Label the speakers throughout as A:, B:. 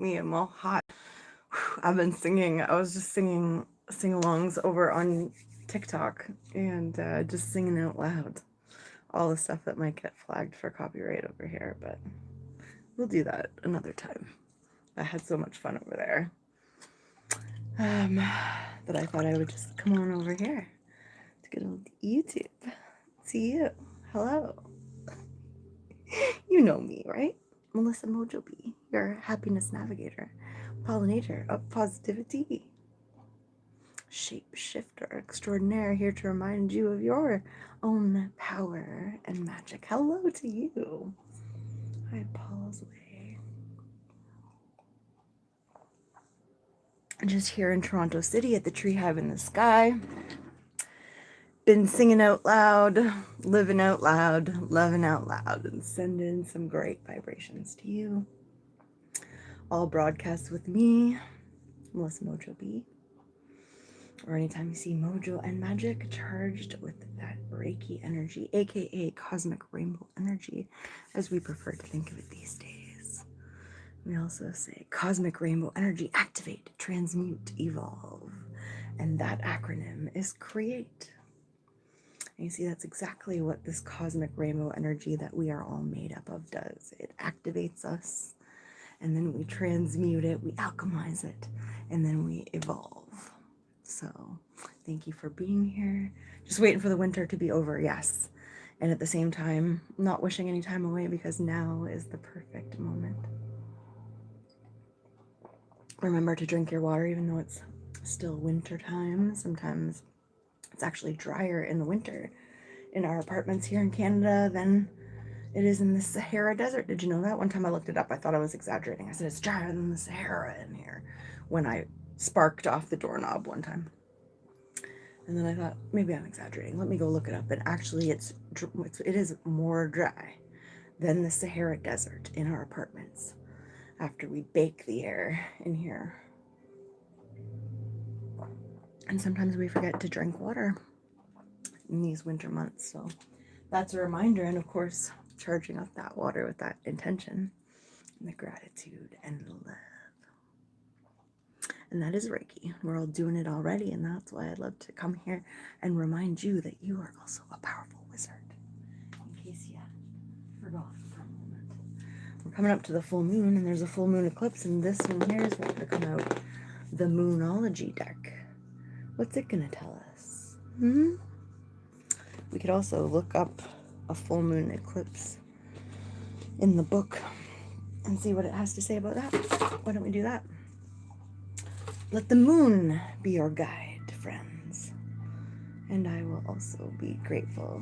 A: Me and Mo hot. I've been singing. I was just singing sing-alongs over on TikTok and just singing out loud all the stuff that might get flagged for copyright over here, but we'll do that another time. I had so much fun over there that I thought I would just come on over here to good old YouTube. See you. Hello. You know me, right? Melissa Mojo B, your happiness navigator, pollinator of positivity, shapeshifter extraordinaire, here to remind you of your own power and magic. Hello to you. I pause away. Just here in Toronto City at the Tree Hive in the Sky. Been singing out loud, living out loud, loving out loud, and sending some great vibrations to you. All broadcasts with me, Melissa Mojo B. Or anytime you see Mojo and Magic charged with that Reiki energy, aka cosmic rainbow energy, as we prefer to think of it these days. We also say cosmic rainbow energy, activate, transmute, evolve. And that acronym is CREATE. And you see, that's exactly what this cosmic rainbow energy that we are all made up of does. It activates us, and then we transmute it, we alchemize it, and then we evolve. So thank you for being here. Just waiting for the winter to be over, yes. And at the same time, not wishing any time away, because now is the perfect moment. Remember to drink your water even though it's still winter time. Sometimes it's actually drier in the winter in our apartments here in Canada than it is in the Sahara Desert. Did you know that? One time I looked it up. I thought I was exaggerating. I said it's drier than the Sahara in here when I sparked off the doorknob one time. And then I thought, maybe I'm exaggerating. Let me go look it up. And actually, it is more dry than the Sahara Desert in our apartments after we bake the air in here. And sometimes we forget to drink water in these winter months. So that's a reminder. And of course, charging up that water with that intention and the gratitude and the love. And that is Reiki. We're all doing it already, and that's why I'd love to come here and remind you that you are also a powerful wizard, in case you forgot for a moment. We're coming up to the full moon, and there's a full moon eclipse, and this one here is going to come out, the Moonology deck. What's it going to tell us? We could also look up a full moon eclipse in the book and see what it has to say about that. Why don't we do that? Let the moon be your guide, friends. And I will also be grateful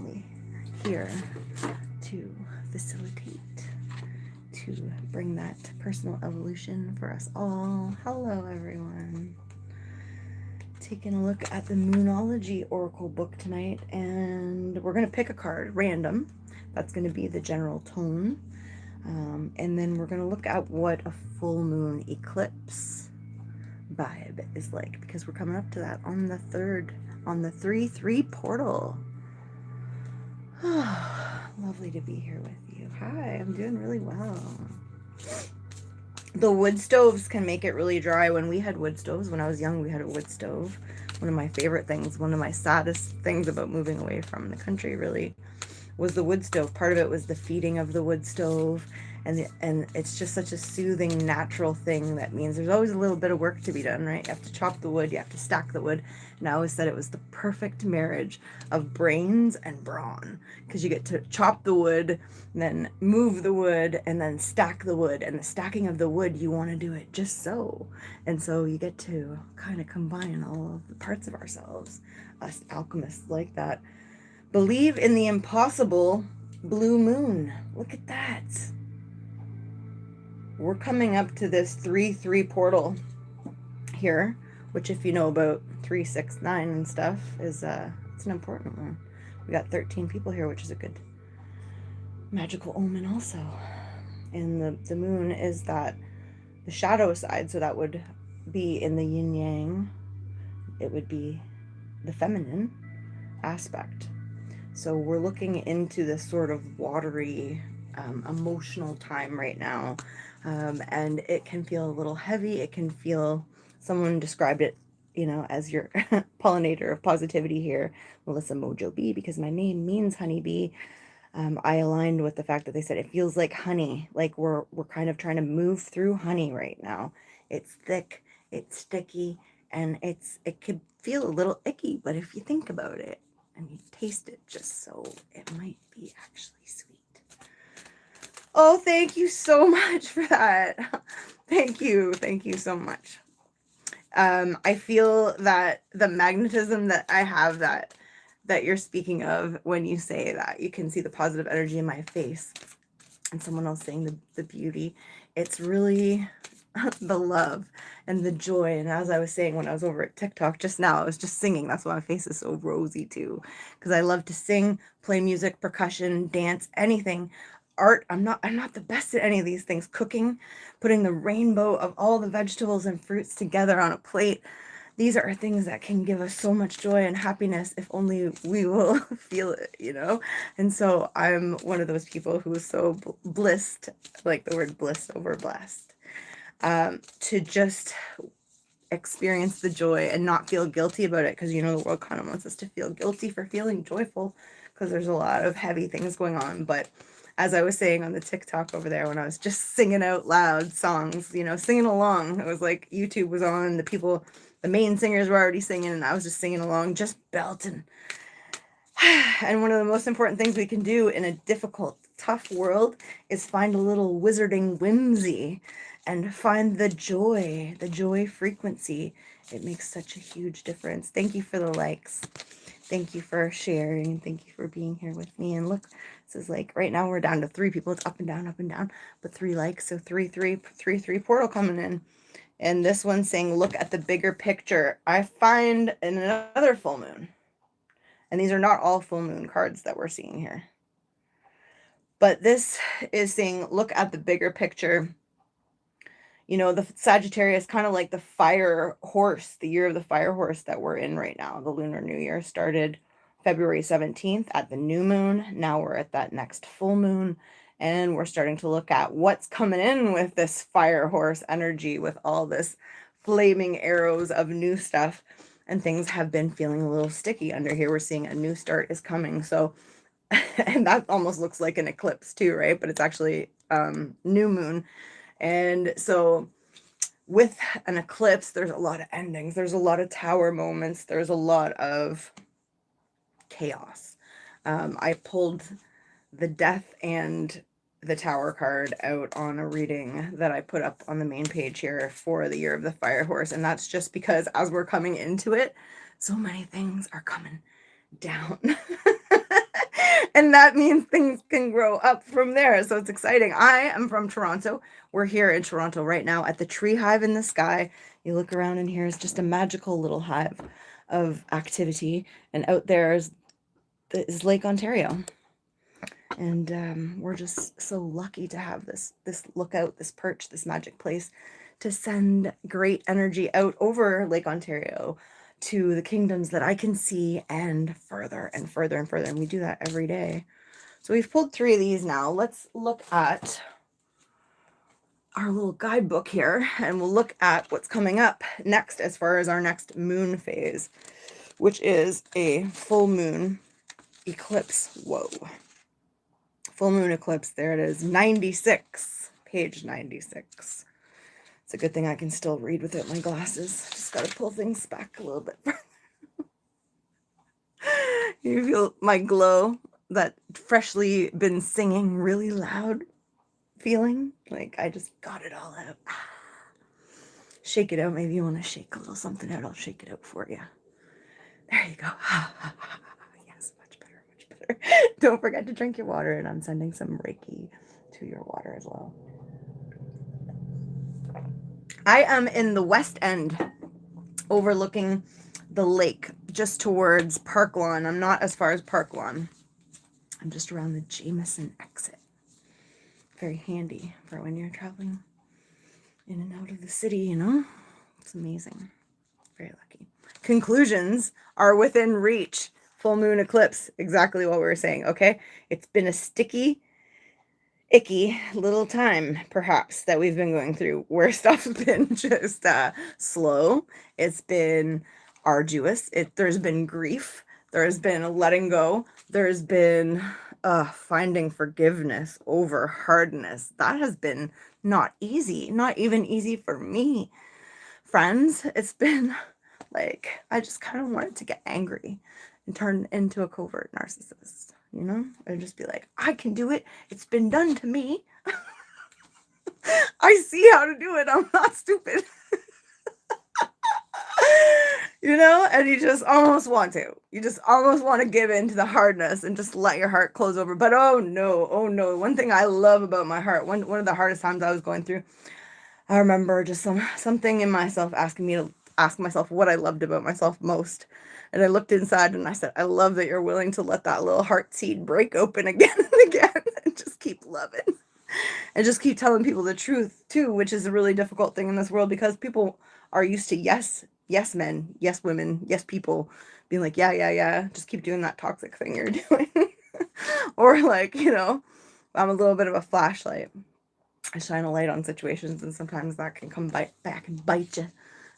A: here to facilitate, to bring that personal evolution for us all. Hello, everyone. Taking a look at the Moonology Oracle book tonight, and we're going to pick a card, random. That's going to be the general tone. And then we're going to look at what a full moon eclipse vibe is like, because we're coming up to that on the 3rd, on the 3-3 portal. Lovely to be here with you. Hi, I'm doing really well. The wood stoves can make it really dry. When we had wood stoves, when I was young, we had a wood stove. One of my favorite things, one of my saddest things about moving away from the country really was the wood stove. Part of it was the feeding of the wood stove, and it's just such a soothing, natural thing that means there's always a little bit of work to be done, right? You have to chop the wood, you have to stack the wood. And I always said it was the perfect marriage of brains and brawn, because you get to chop the wood, and then move the wood, and then stack the wood. And the stacking of the wood, you want to do it just so. And so you get to kind of combine all of the parts of ourselves. Us alchemists like that. Believe in the impossible. Blue moon. Look at that. We're coming up to this 3-3 portal here, which, if you know about 369 and stuff, is it's an important one. We got 13 people here, which is a good magical omen also. And the moon is that the shadow side, so that would be in the yin yang. It would be the feminine aspect. So we're looking into this sort of watery, emotional time right now And it can feel a little heavy. It can feel, someone described it, as your pollinator of positivity here, Melissa Mojo Bee, because my name means honeybee. I aligned with the fact that they said it feels like honey, like we're kind of trying to move through honey right now. It's thick, it's sticky, and it could feel a little icky, but if you think about it and you taste it just so, it might be actually sweet. Oh, thank you so much for that. Thank you so much. I feel that the magnetism that I have, that you're speaking of when you say that, you can see the positive energy in my face, and someone else saying the beauty. It's really the love and the joy. And as I was saying when I was over at TikTok just now, I was just singing. That's why my face is so rosy too, because I love to sing, play music, percussion, dance, anything. Art. I'm not the best at any of these things. Cooking, putting the rainbow of all the vegetables and fruits together on a plate. These are things that can give us so much joy and happiness if only we will feel it, And so I'm one of those people who is so blissed, like the word bliss over blessed, to just experience the joy and not feel guilty about it, because the world kind of wants us to feel guilty for feeling joyful, because there's a lot of heavy things going on. But as I was saying on the TikTok over there, when I was just singing out loud songs, singing along, it was like YouTube was on, the main singers were already singing, and I was just singing along, just belting. And one of the most important things we can do in a difficult, tough world is find a little wizarding whimsy and find the joy frequency. It makes such a huge difference. Thank you for the likes. Thank you for sharing. Thank you for being here with me. And look, this is like, right now we're down to 3 people. It's up and down, but 3 likes. So 3 portal coming in. And this one's saying, look at the bigger picture. I find in another full moon. And these are not all full moon cards that we're seeing here. But this is saying, look at the bigger picture. The Sagittarius, kind of like the fire horse, the year of the fire horse that we're in right now. The Lunar New Year started February 17th at the new moon. Now we're at that next full moon. And we're starting to look at what's coming in with this fire horse energy, with all this flaming arrows of new stuff. And things have been feeling a little sticky under here. We're seeing a new start is coming. So, and that almost looks like an eclipse too, right? But it's actually new moon. And so with an eclipse, there's a lot of endings. There's a lot of tower moments. There's a lot of chaos. I pulled the death and the tower card out on a reading that I put up on the main page here for the year of the fire horse. And that's just because as we're coming into it, so many things are coming down. And that means things can grow up from there. So it's exciting. I am from Toronto. We're here in Toronto right now at the Tree Hive in the Sky. You look around and here is just a magical little hive of activity. And out there is Lake Ontario. And we're just so lucky to have this lookout, this perch, this magic place to send great energy out over Lake Ontario to the kingdoms that I can see, and further and further and further. And we do that every day. So we've pulled 3 of these now. Let's look at our little guidebook here, and we'll look at what's coming up next as far as our next moon phase, which is a full moon eclipse. Whoa. Full moon eclipse. There it is. 96. Page 96. It's a good thing I can still read without my glasses. Just got to pull things back a little bit further. You feel my glow, that freshly been singing really loud feeling. Like I just got it all out. Shake it out. Maybe you want to shake a little something out. I'll shake it out for you. There you go. Yes, much better, much better. Don't forget to drink your water, and I'm sending some Reiki to your water as well. I am in the West End, overlooking the lake, just towards Park Lawn. I'm not as far as Park Lawn. I'm just around the Jameson exit. Very handy for when you're traveling in and out of the city, It's amazing. Very lucky. Conclusions are within reach. Full moon eclipse, exactly what we were saying, okay? It's been a sticky, icky little time, perhaps, that we've been going through, where stuff's been just slow. It's been arduous. There's been grief. There's been letting go. There's been finding forgiveness over hardness. That has been not easy. Not even easy for me, friends. It's been like, I just kind of wanted to get angry and turn into a covert narcissist, you know? And just be like, I can do it. It's been done to me. I see how to do it. I'm not stupid. You know? And you just almost want to. You just almost want to give in to the hardness and just let your heart close over. But oh no. One thing I love about my heart, one of the hardest times I was going through, I remember just something in myself asking me to ask myself what I loved about myself most. And I looked inside and I said, I love that you're willing to let that little heart seed break open again and again and just keep loving. And just keep telling people the truth too, which is a really difficult thing in this world because people are used to yes men, yes women, yes people being like, yeah, just keep doing that toxic thing you're doing. Or like, you know, I'm a little bit of a flashlight. I shine a light on situations, and sometimes that can come back and bite you.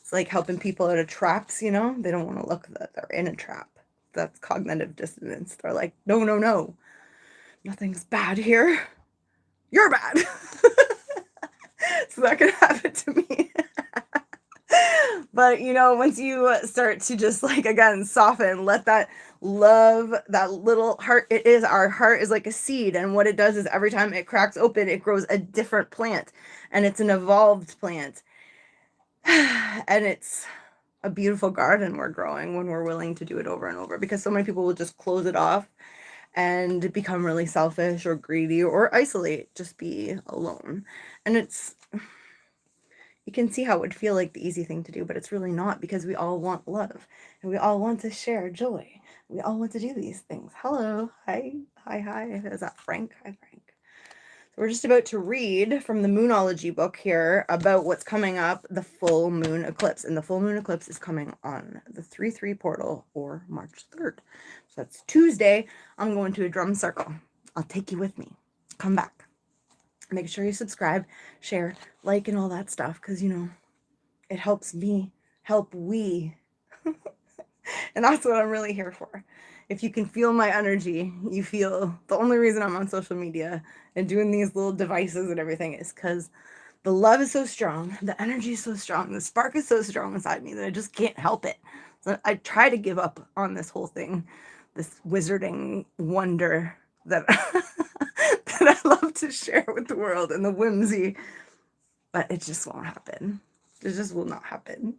A: It's like helping people out of traps, you know? They don't want to look that they're in a trap. That's cognitive dissonance. They're like, no. Nothing's bad here. You're bad. So that can happen to me. But, you know, once you start to just like, again, soften, let that love, that little heart, our heart is like a seed. And what it does is every time it cracks open, it grows a different plant. And it's an evolved plant. And it's a beautiful garden we're growing when we're willing to do it over and over, because so many people will just close it off and become really selfish or greedy or isolate, just be alone. And you can see how it would feel like the easy thing to do, but it's really not, because we all want love and we all want to share joy. We all want to do these things. Hello. Hi. Is that Frank? Hi, Frank. So we're just about to read from the Moonology book here about what's coming up, the full moon eclipse. And the full moon eclipse is coming on the 3/3 portal, or March 3rd. So that's Tuesday. I'm going to a drum circle. I'll take you with me. Come back. Make sure you subscribe, share, like, and all that stuff, because, you know, it helps me help we. And that's what I'm really here for. If you can feel my energy, you feel the only reason I'm on social media and doing these little devices and everything is because the love is so strong, the energy is so strong, the spark is so strong inside me that I just can't help it. So I try to give up on this whole thing, this wizarding wonder that that I love to share with the world, and the whimsy, but it just won't happen. It just will not happen.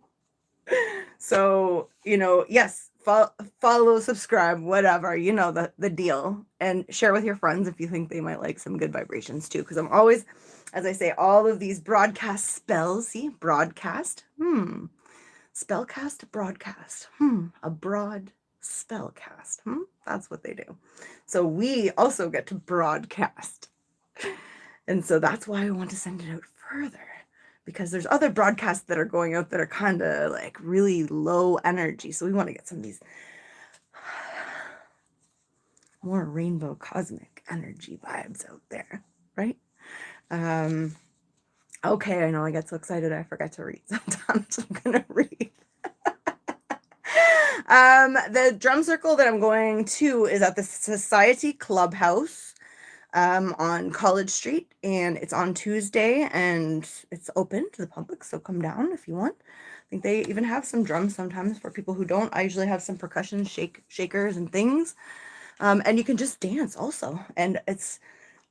A: So, you know, yes, follow, subscribe, whatever, you know, the deal, and share with your friends if you think they might like some good vibrations too. Because I'm always, as I say, all of these broadcast spells, see, broadcast, spellcast, broadcast, a broad spellcast, that's what they do. So we also get to broadcast. And so that's why I want to send it out further, because there's other broadcasts that are going out that are kind of like really low energy. So we want to get some of these more rainbow cosmic energy vibes out there, right? Okay, I know I get so excited I forget to read sometimes. I'm gonna read. The drum circle that I'm going to is at the Society Clubhouse on College Street, and it's on Tuesday, and it's open to the public, so come down if you want. I think they even have some drums sometimes for people who don't. I usually have some percussion shakers and things, and you can just dance also, and it's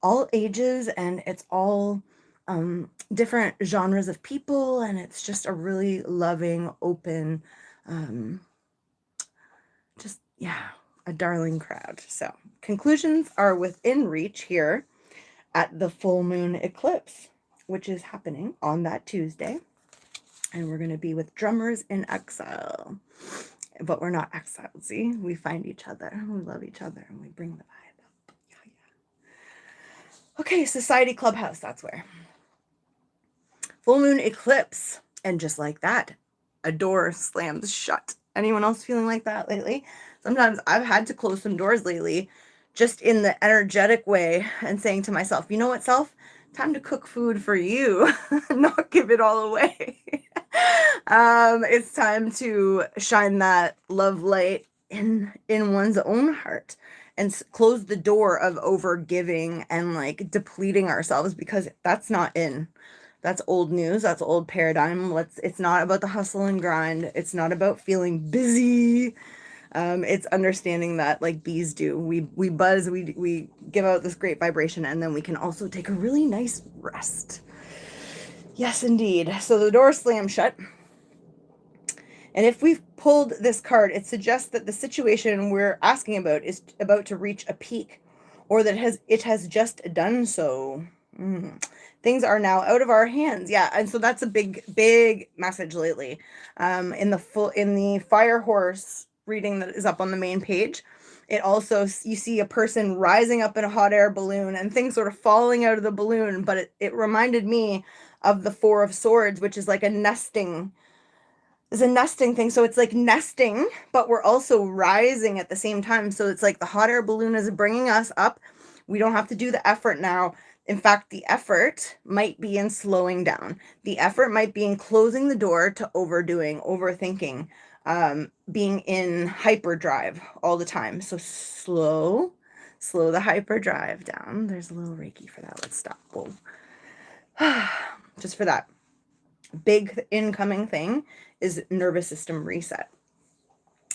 A: all ages, and it's all different genres of people, and it's just a really loving, open, just, yeah, a darling crowd. So conclusions are within reach here at the full moon eclipse, which is happening on that Tuesday. And we're going to be with Drummers in Exile. But we're not exiled, see? We find each other. We love each other, and we bring the vibe up. Yeah. Okay, Society Clubhouse, that's where. Full moon eclipse. And just like that, a door slams shut. Anyone else feeling like that lately? Sometimes I've had to close some doors lately just in the energetic way and saying to myself, you know what, self, time to cook food for you, not give it all away. It's time to shine that love light in one's own heart and close the door of over giving and like depleting ourselves, because that's old news. That's old paradigm. It's not about the hustle and grind. It's not about feeling busy. It's understanding that, like bees do, we buzz, we give out this great vibration, and then we can also take a really nice rest. Yes, indeed. So the door slams shut. And if we've pulled this card, it suggests that the situation we're asking about is about to reach a peak, or that it has just done so. Things are now out of our hands. Yeah, and so that's a big message lately. In the Fire Horse reading that is up on the main page, it also, you see a person rising up in a hot air balloon and things sort of falling out of the balloon, but it reminded me of the Four of Swords, which is like a nesting thing. So it's like nesting, but we're also rising at the same time. So it's like the hot air balloon is bringing us up. We don't have to do the effort now. In fact, the effort might be in slowing down. The effort might be in closing the door to overdoing, overthinking, being in hyperdrive all the time. So slow the hyperdrive down. There's a little Reiki for that. Let's stop. Whoa. Just for that big incoming thing is nervous system reset,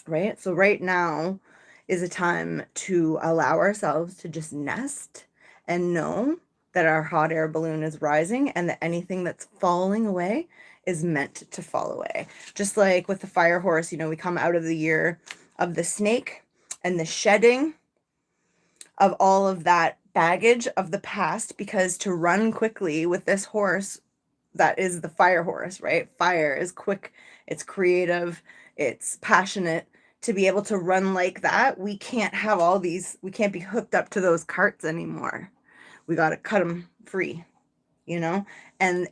A: right? So right now is a time to allow ourselves to just nest and know that our hot air balloon is rising, and that anything that's falling away is meant to fall away. Just like with the Fire Horse, we come out of the year of the snake and the shedding of all of that baggage of the past, because to run quickly with this horse, that is the Fire Horse, right? Fire is quick, it's creative, it's passionate. To be able to run like that, we can't be hooked up to those carts anymore. We got to cut them free, and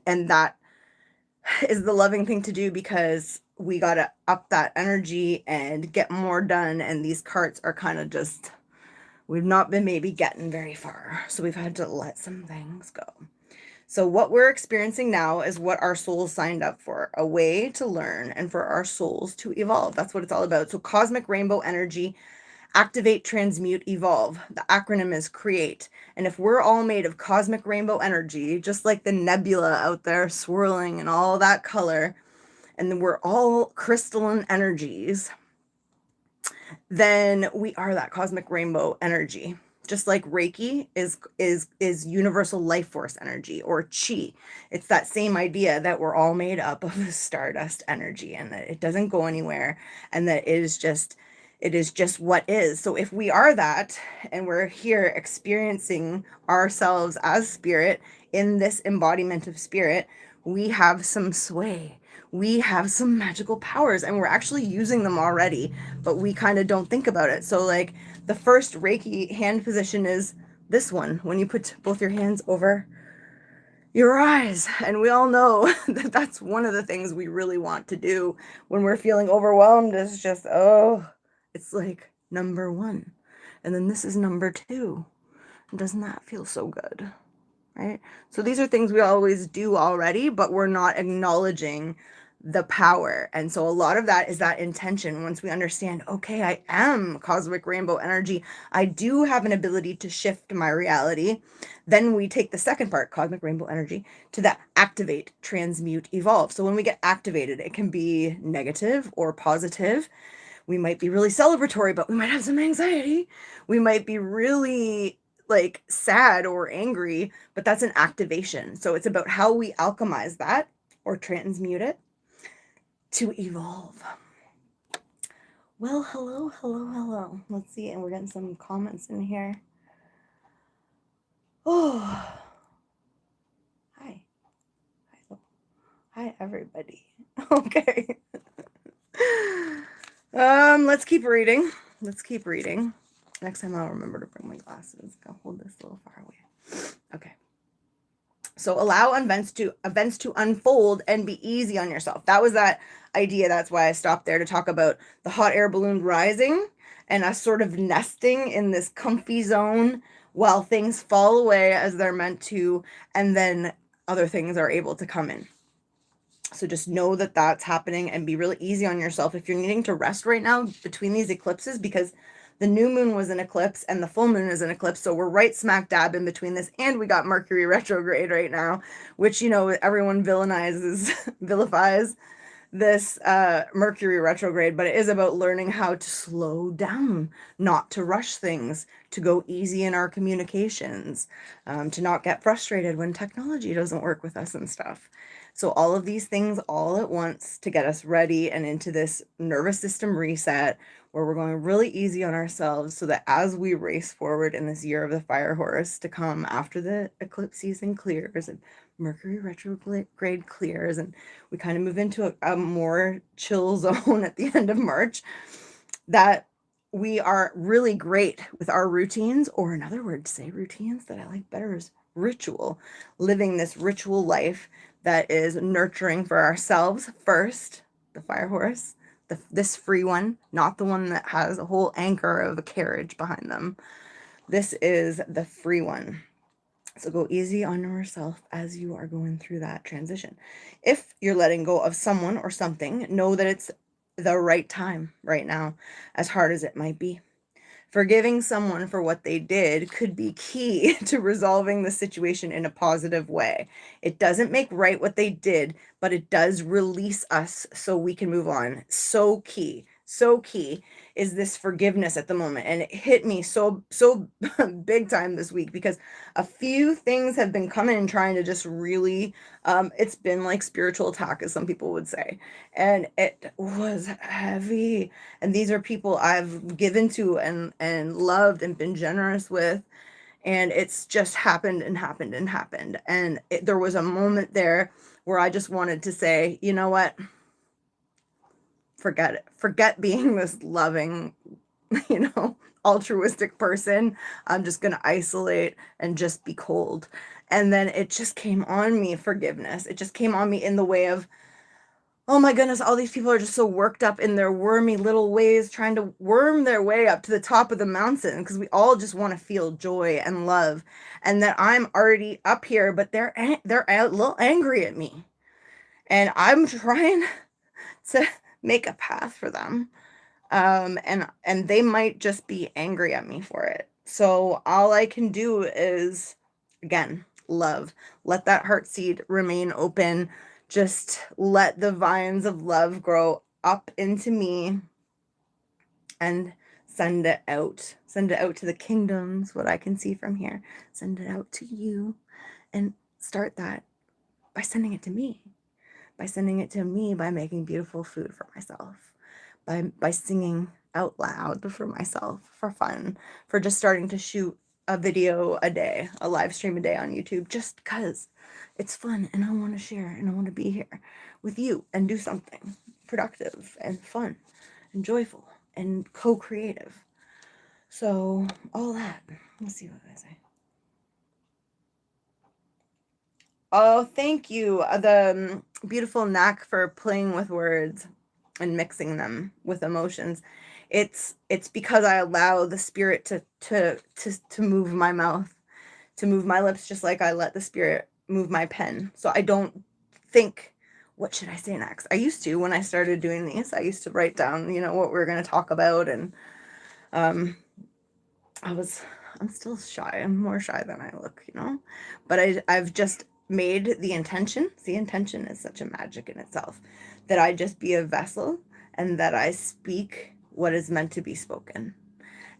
A: that is the loving thing to do, because we got to up that energy and get more done. And these carts are kind of just, we've not been maybe getting very far. So we've had to let some things go. So what we're experiencing now is what our souls signed up for, a way to learn and for our souls to evolve. That's what it's all about. So cosmic rainbow energy, activate, transmute, evolve. The acronym is CREATE. And if we're all made of cosmic rainbow energy, just like the nebula out there swirling and all that color, and then we're all crystalline energies, then we are that cosmic rainbow energy. Just like Reiki is universal life force energy, or chi. It's that same idea that we're all made up of stardust energy, and that it doesn't go anywhere, and that it is just what is. So if we are that, and we're here experiencing ourselves as spirit in this embodiment of spirit, we have some sway. We have some magical powers, and we're actually using them already, but we kind of don't think about it. So like the first Reiki hand position is this one, when you put both your hands over your eyes. And we all know that that's one of the things we really want to do when we're feeling overwhelmed, is just, it's like number one. And then this is number two. And doesn't that feel so good? Right? So these are things we always do already, but we're not acknowledging the power. And so a lot of that is that intention. Once we understand, okay, I am cosmic rainbow energy, I do have an ability to shift my reality, then we take the second part, cosmic rainbow energy, to that activate, transmute, evolve. So when we get activated, it can be negative or positive. We might be really celebratory, but we might have some anxiety. We might be really like sad or angry, but that's an activation. So it's about how we alchemize that or transmute it to evolve. Well, hello. Let's see, and we're getting some comments in here. Oh, hi everybody. Okay. Let's keep reading. Next time I'll remember to bring my glasses. I'll hold this a little far away. Okay. So allow events to unfold and be easy on yourself. That was that idea. That's why I stopped there to talk about the hot air balloon rising and us sort of nesting in this comfy zone while things fall away as they're meant to, and then other things are able to come in. So just know that that's happening, and be really easy on yourself if you're needing to rest right now between these eclipses, because the new moon was an eclipse and the full moon is an eclipse. So we're right smack dab in between this. And we got Mercury retrograde right now, which, you know, everyone vilifies this Mercury retrograde, but it is about learning how to slow down, not to rush things, to go easy in our communications, to not get frustrated when technology doesn't work with us and stuff. So all of these things all at once to get us ready and into this nervous system reset where we're going really easy on ourselves, so that as we race forward in this year of the fire horse to come after the eclipse season clears and Mercury retrograde clears, and we kind of move into a more chill zone at the end of March, that we are really great with our routines, or another word to say routines that I like better is ritual, living this ritual life that is nurturing for ourselves first, the fire horse, this free one, not the one that has a whole anchor of a carriage behind them. This is the free one. So go easy on yourself as you are going through that transition. If you're letting go of someone or something, know that it's the right time right now, as hard as it might be. Forgiving someone for what they did could be key to resolving the situation in a positive way. It doesn't make right what they did, but it does release us so we can move on. So key is this forgiveness at the moment. And it hit me so big time this week, because a few things have been coming and trying to just really, it's been like spiritual attack, as some people would say. And it was heavy. And these are people I've given to and loved and been generous with. And it's just happened. And there was a moment there where I just wanted to say, you know what? Forget it. Forget being this loving, altruistic person. I'm just going to isolate and just be cold. And then it just came on me, forgiveness. It just came on me in the way of, oh my goodness, all these people are just so worked up in their wormy little ways, trying to worm their way up to the top of the mountain, because we all just want to feel joy and love. And that I'm already up here, but they're a little angry at me. And I'm trying to make a path for them. And they might just be angry at me for it. So all I can do is, again, love. Let that heart seed remain open. Just let the vines of love grow up into me and send it out. Send it out to the kingdoms, what I can see from here. Send it out to you, and start that by sending it to me. By sending it to me, by making beautiful food for myself, by singing out loud for myself, for fun, for just starting to shoot a video a day, a live stream a day on YouTube, just because it's fun and I want to share and I want to be here with you and do something productive and fun and joyful and co-creative. So all that, let's see what I say. Oh, thank you. The beautiful knack for playing with words and mixing them with emotions. It's because I allow the spirit to move my mouth, to move my lips, just like I let the spirit move my pen. So I don't think, what should I say next? I used to, when I started doing these, I used to write down, what we're going to talk about. And I'm still shy. I'm more shy than I look, but I've just made the intention. The intention is such a magic in itself, that I just be a vessel and that I speak what is meant to be spoken.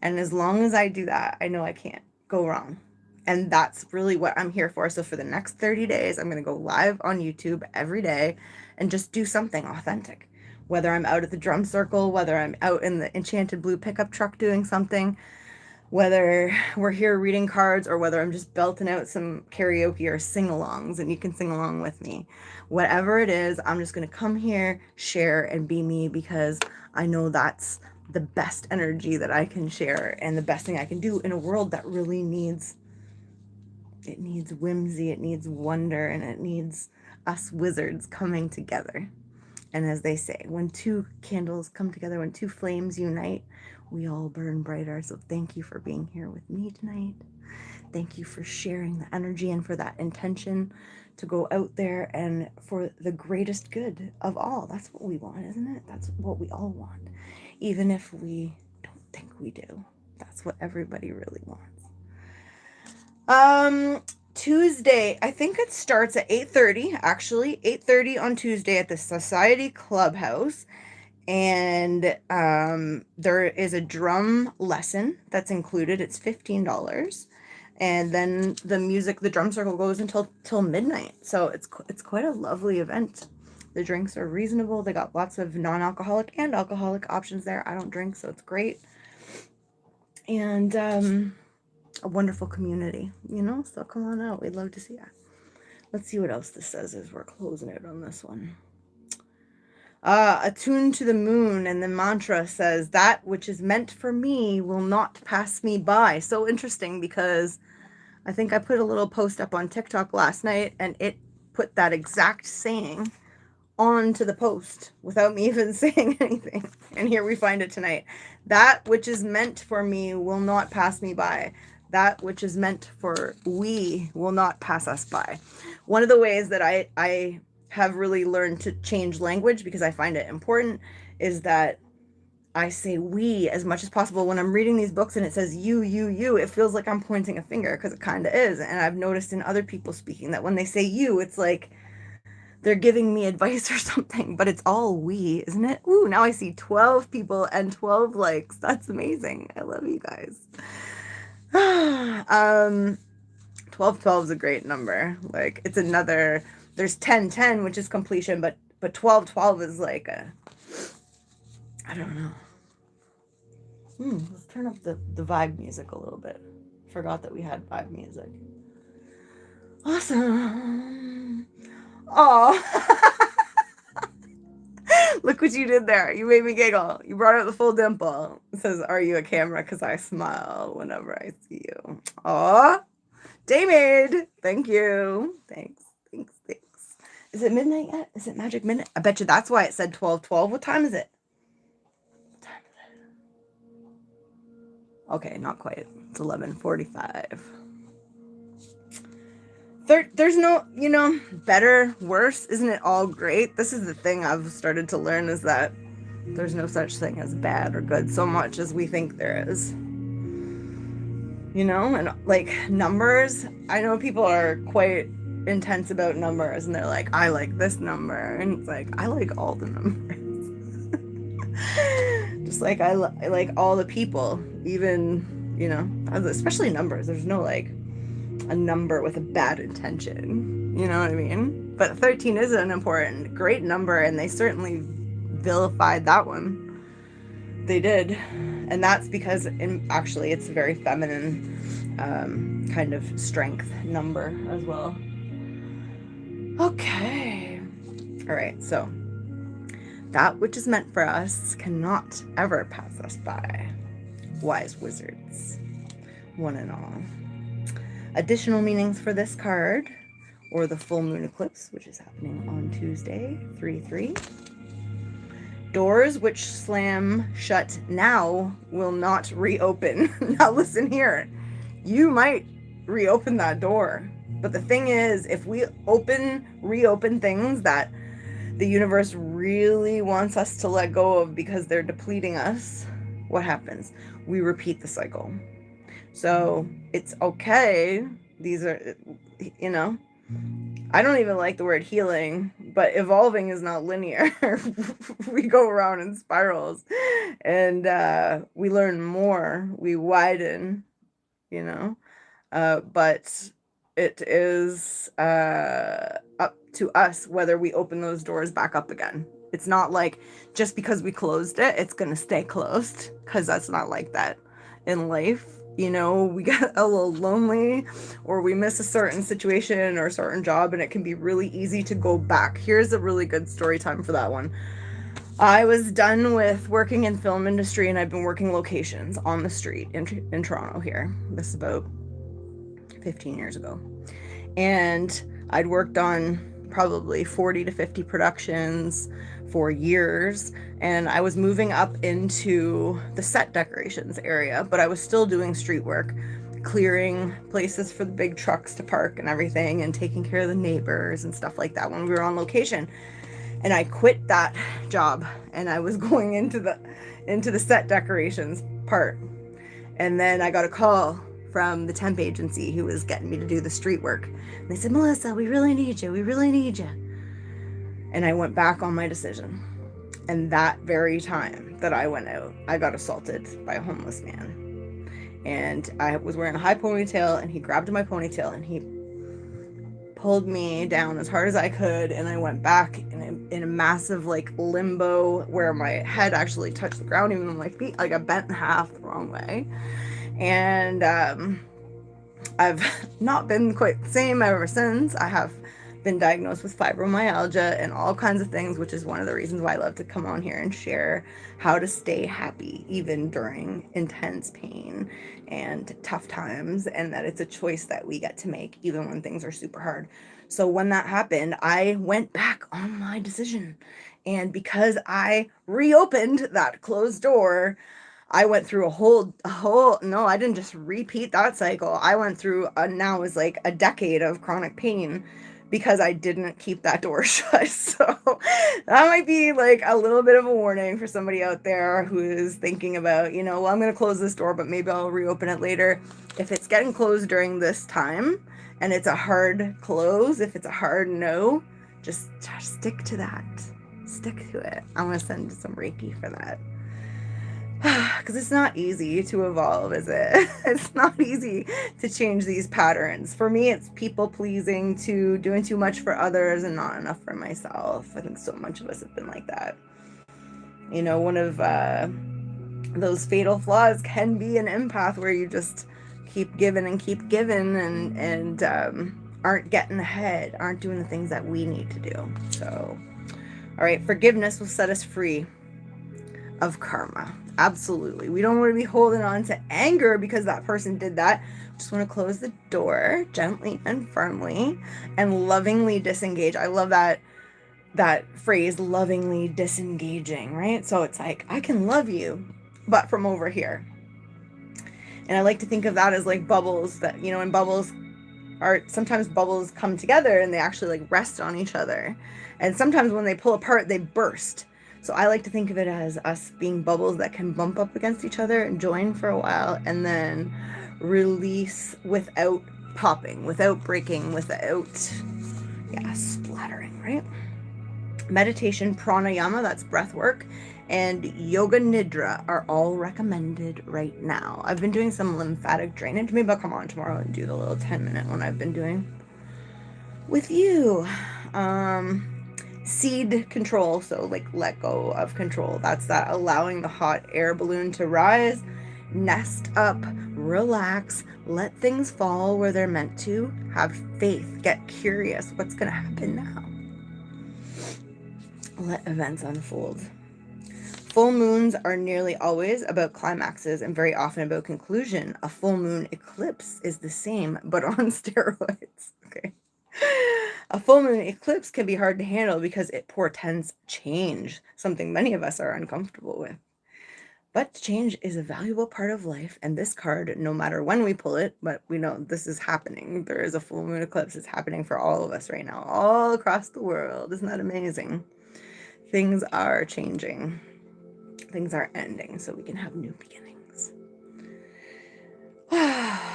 A: And as long as I do that, I know I can't go wrong. And that's really what I'm here for. So for the next 30 days, I'm going to go live on YouTube every day and just do something authentic. Whether I'm out at the drum circle, whether I'm out in the Enchanted Blue pickup truck doing something, whether we're here reading cards, or whether I'm just belting out some karaoke or sing-alongs and you can sing along with me. Whatever it is, I'm just going to come here, share, and be me, because I know that's the best energy that I can share and the best thing I can do in a world that really needs whimsy, it needs wonder, and it needs us wizards coming together. And as they say, when two candles come together, when two flames unite, we all burn brighter. So thank you for being here with me tonight. Thank you for sharing the energy and for that intention to go out there and for the greatest good of all. That's what we want, isn't it? That's what we all want. Even if we don't think we do. That's what everybody really wants. Tuesday, I think it starts at 8:30, actually. 8:30 on Tuesday at the Society Clubhouse. And there is a drum lesson that's included. It's $15. And then the drum circle goes until midnight. So it's quite a lovely event. The drinks are reasonable. They got lots of non-alcoholic and alcoholic options there. I don't drink, so it's great. And a wonderful community, so come on out. We'd love to see you. Let's see what else this says as we're closing it on this one. Attuned to the moon, and the mantra says, that which is meant for me will not pass me by. So interesting, because I think I put a little post up on TikTok last night, and it put that exact saying onto the post without me even saying anything. And here we find it tonight. That which is meant for me will not pass me by. That which is meant for we will not pass us by. One of the ways that I have really learned to change language, because I find it important, is that I say we as much as possible. When I'm reading these books and it says you, it feels like I'm pointing a finger, because it kind of is. And I've noticed in other people speaking that when they say you, it's like they're giving me advice or something, but it's all we, isn't it? Ooh, now I see 12 people and 12 likes. That's amazing. I love you guys. 1212 is a great number. Like, it's another, there's 1010, which is completion, but 1212 is like a, I don't know. Let's turn up the vibe music a little bit. Forgot that we had vibe music. Awesome. Oh, look what you did there. You made me giggle. You brought out the full dimple. It says, are you a camera? Because I smile whenever I see you. Aw, David, thank you. Thanks. Is it midnight yet? Is it magic midnight? I bet you that's why it said 12:12. What time is it? Okay, not quite. It's 11:45. There's no, better, worse. Isn't it all great? This is the thing I've started to learn, is that there's no such thing as bad or good so much as we think there is. And like numbers, I know people are quite intense about numbers, and they're like, I like this number, and it's like, I like all the numbers. Just like I like all the people, even, especially numbers. There's no like a number with a bad intention, you know what I mean? But 13 is an important, great number, and they certainly vilified that one. They did. And that's because actually it's a very feminine kind of strength number as well. Okay. All right, so that which is meant for us cannot ever pass us by. Wise wizards, one and all. Additional meanings for this card, or the full moon eclipse, which is happening on Tuesday, 3/3. Doors which slam shut now will not reopen. Now listen here. You might reopen that door. But the thing is, if we reopen things that the universe really wants us to let go of because they're depleting us, what happens? We repeat the cycle. So it's okay. These are, I don't even like the word healing, but evolving is not linear. We go around in spirals, and we learn more, we widen, but it is up to us whether we open those doors back up again. It's not like just because we closed it, it's going to stay closed, because that's not like that in life. We get a little lonely, or we miss a certain situation or a certain job, and it can be really easy to go back. Here's a really good story time for that one. I was done with working in film industry, and I've been working locations on the street in Toronto here. This is about 15 years ago. And I'd worked on probably 40 to 50 productions for years, and I was moving up into the set decorations area, but I was still doing street work, clearing places for the big trucks to park and everything, and taking care of the neighbors and stuff like that when we were on location. And I quit that job, and I was going into the set decorations part. And then I got a call from the temp agency who was getting me to do the street work. And they said, Melissa, we really need you. We really need you. And I went back on my decision. And that very time that I went out, I got assaulted by a homeless man. And I was wearing a high ponytail, and he grabbed my ponytail and he pulled me down as hard as I could. And I went back in a massive like limbo where my head actually touched the ground, even though my feet, like I bent in half the wrong way. And I've not been quite the same ever since. I have been diagnosed with fibromyalgia and all kinds of things, which is one of the reasons why I love to come on here and share how to stay happy even during intense pain and tough times, and that it's a choice that we get to make even when things are super hard. So when that happened, I went back on my decision, and because I reopened that closed door, I went through a whole, no, I didn't just repeat that cycle. I went through now is like a decade of chronic pain because I didn't keep that door shut. So that might be like a little bit of a warning for somebody out there who is thinking about, well, I'm going to close this door, but maybe I'll reopen it later. If it's getting closed during this time and it's a hard close, if it's a hard no, just stick to that. Stick to it. I'm going to send some Reiki for that. Because it's not easy to evolve, is it? It's not easy to change these patterns. For me, it's people pleasing to doing too much for others and not enough for myself. I think so much of us have been like that. One of those fatal flaws can be an empath, where you just keep giving and aren't getting ahead, aren't doing the things that we need to do. So, all right, forgiveness will set us free of karma. Absolutely. We don't want to be holding on to anger because that person did that. Just want to close the door gently and firmly and lovingly disengage. I love that phrase, lovingly disengaging, right? So it's like, I can love you, but from over here. And I like to think of that as like bubbles that, and bubbles sometimes bubbles come together and they actually like rest on each other. And sometimes when they pull apart, they burst. So I like to think of it as us being bubbles that can bump up against each other and join for a while and then release without popping, without breaking, without, splattering, right? Meditation, pranayama, that's breath work, and yoga nidra are all recommended right now. I've been doing some lymphatic drainage. Maybe I'll come on tomorrow and do the little 10-minute one I've been doing with you. Seed control, so like let go of control. That's that allowing the hot air balloon to rise, nest up, relax, let things fall where they're meant to, have faith, get curious. What's going to happen now? Let events unfold. Full moons are nearly always about climaxes and very often about conclusion. A full moon eclipse is the same, but on steroids. Okay. A full moon eclipse can be hard to handle because it portends change, something many of us are uncomfortable with. But change is a valuable part of life, and this card, no matter when we pull it, but we know this is happening. There is a full moon eclipse. It's happening for all of us right now, all across the world. Isn't that amazing? Things are changing. Things are ending, so we can have new beginnings.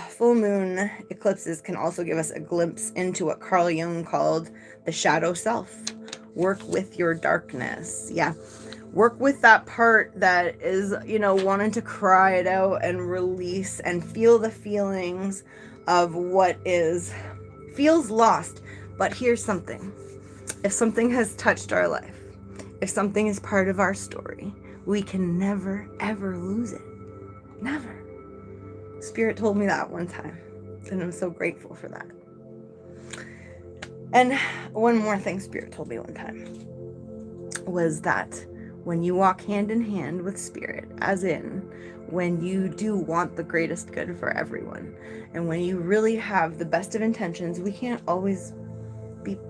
A: Full moon eclipses can also give us a glimpse into what Carl Jung called the shadow self. Work with your darkness. Yeah. Work with that part that is, wanting to cry it out and release and feel the feelings of what feels lost. But here's something. If something has touched our life, if something is part of our story, we can never, ever lose it. Never. Spirit told me that one time, and I'm so grateful for that. And one more thing Spirit told me one time was that when you walk hand in hand with Spirit, as in when you do want the greatest good for everyone, and when you really have the best of intentions, we can't always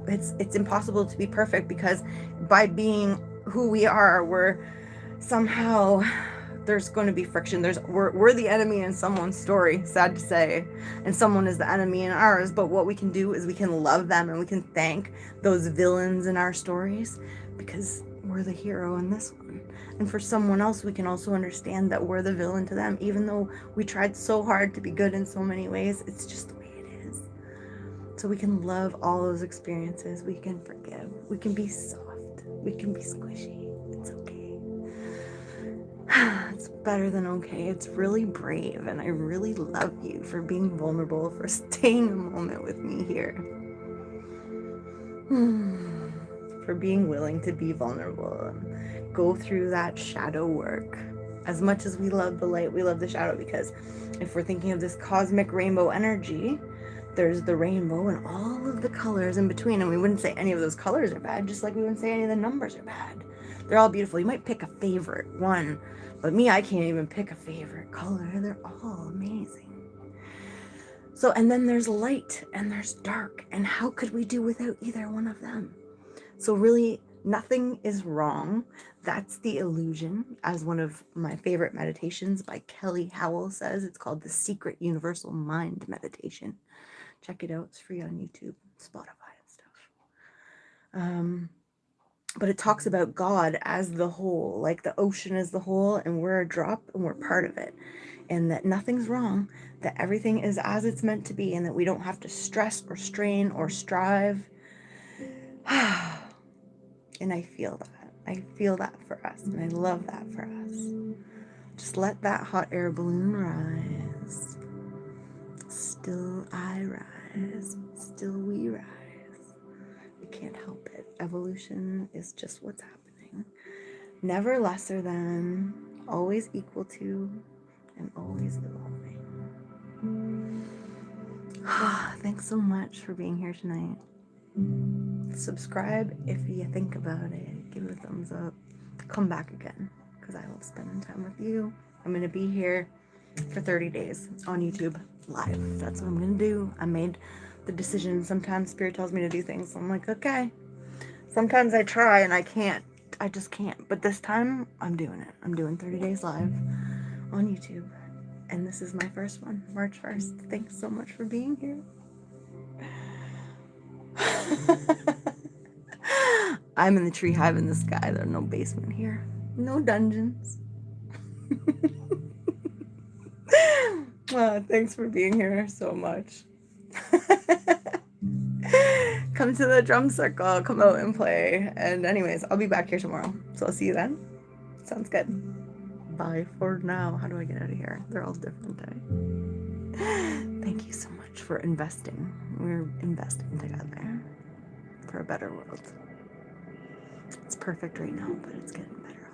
A: it's impossible to be perfect, because by being who we are, we're somehow, there's going to be friction. We're the enemy in someone's story, sad to say, and someone is the enemy in ours. But what we can do is we can love them, and we can thank those villains in our stories, because we're the hero in this one. And for someone else, we can also understand that we're the villain to them, even though we tried so hard to be good in so many ways. It's just the way it is. So we can love all those experiences. We can forgive. We can be soft. We can be squishy. It's okay. It's better than okay. It's really brave, and I really love you for being vulnerable, for staying a moment with me here. For being willing to be vulnerable and go through that shadow work. As much as we love the light, we love the shadow, because if we're thinking of this cosmic rainbow energy, there's the rainbow and all of the colors in between, and we wouldn't say any of those colors are bad, just like we wouldn't say any of the numbers are bad. They're all beautiful. You might pick a favorite one, but me, I can't even pick a favorite color. They're all amazing. So, and then there's light and there's dark, and how could we do without either one of them? So really, nothing is wrong. That's the illusion, as one of my favorite meditations by Kelly Howell says. It's called the Secret Universal Mind Meditation. Check it out. It's free on YouTube, Spotify, and stuff. But it talks about God as the whole, like the ocean is the whole, and we're a drop, and we're part of it. And that nothing's wrong, that everything is as it's meant to be, and that we don't have to stress or strain or strive. And I feel that. I feel that for us, and I love that for us. Just let that hot air balloon rise. Still I rise. Still we rise. We can't help it. Evolution is just what's happening. Never lesser than, always equal to, and always evolving. Thanks so much for being here tonight. Subscribe if you think about it. Give it a thumbs up. Come back again, because I love spending time with you. I'm going to be here for 30 days on YouTube live. That's what I'm going to do. I made the decision. Sometimes Spirit tells me to do things, so I'm like, okay. Sometimes I try and I can't. I just can't. But this time, I'm doing it. I'm doing 30 days live on YouTube. And this is my first one, March 1st. Thanks so much for being here. I'm in the tree hive in the sky. There's no basement here. No dungeons. Thanks for being here so much. Come to the drum circle. Come out and play. And anyways, I'll be back here tomorrow. So I'll see you then. Sounds good. Bye for now. How do I get out of here? They're all different, eh? Thank you so much for investing. We're investing together for a better world. It's perfect right now, but it's getting better.